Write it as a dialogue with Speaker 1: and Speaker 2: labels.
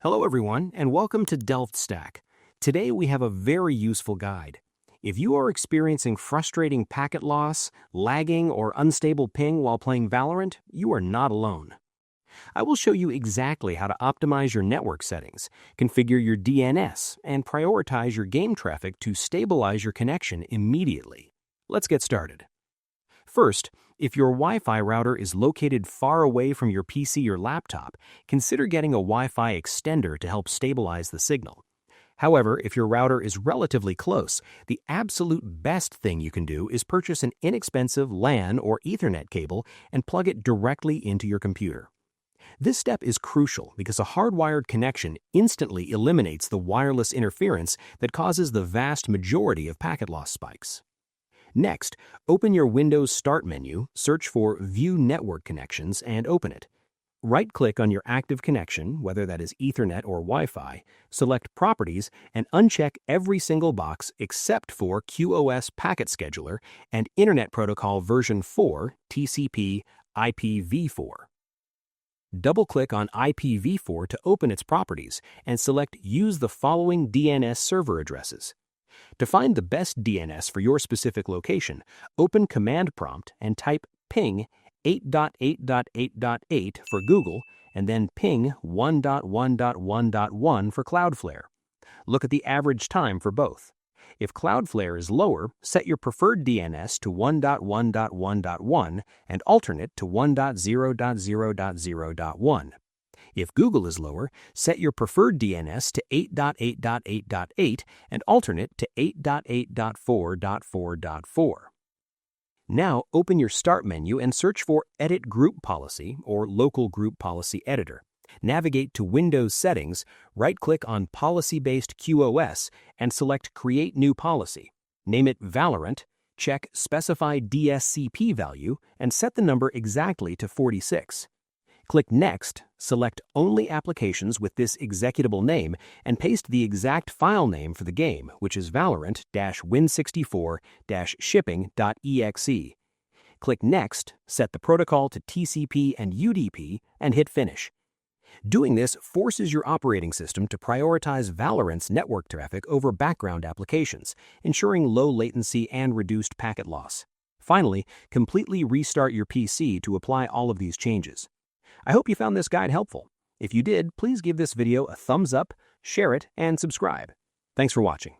Speaker 1: Hello everyone, and welcome to DelftStack. Today we have a very useful guide. If you are experiencing frustrating packet loss, lagging, or unstable ping while playing Valorant, you are not alone. I will show you exactly how to optimize your network settings, configure your DNS, and prioritize your game traffic to stabilize your connection immediately. Let's get started. First, if your Wi-Fi router is located far away from your PC or laptop, consider getting a Wi-Fi extender to help stabilize the signal. However, if your router is relatively close, the absolute best thing you can do is purchase an inexpensive LAN or Ethernet cable and plug it directly into your computer. This step is crucial because a hardwired connection instantly eliminates the wireless interference that causes the vast majority of packet loss spikes. Next, open your Windows Start menu, search for View Network Connections, and open it. Right-click on your active connection, whether that is Ethernet or Wi-Fi, select Properties, and uncheck every single box except for QoS Packet Scheduler and Internet Protocol version 4 TCP IPv4. Double-click on IPv4 to open its properties and select Use the following DNS server addresses. To find the best DNS for your specific location, open Command Prompt and type ping 8.8.8.8 for Google and then ping 1.1.1.1 for Cloudflare. Look at the average time for both. If Cloudflare is lower, set your preferred DNS to 1.1.1.1 and alternate to 1.0.0.0.1. If Google is lower, set your preferred DNS to 8.8.8.8 and alternate to 8.8.4.4.4. Now open your Start menu and search for Edit Group Policy or Local Group Policy Editor. Navigate to Windows Settings, right-click on Policy-Based QoS, and select Create New Policy. Name it Valorant, check Specify DSCP value, and set the number exactly to 46. Click Next, select Only Applications with this executable name, and paste the exact file name for the game, which is Valorant-Win64-shipping.exe. Click Next, set the protocol to TCP and UDP, and hit Finish. Doing this forces your operating system to prioritize Valorant's network traffic over background applications, ensuring low latency and reduced packet loss. Finally, completely restart your PC to apply all of these changes. I hope you found this guide helpful. If you did, please give this video a thumbs up, share it, and subscribe. Thanks for watching.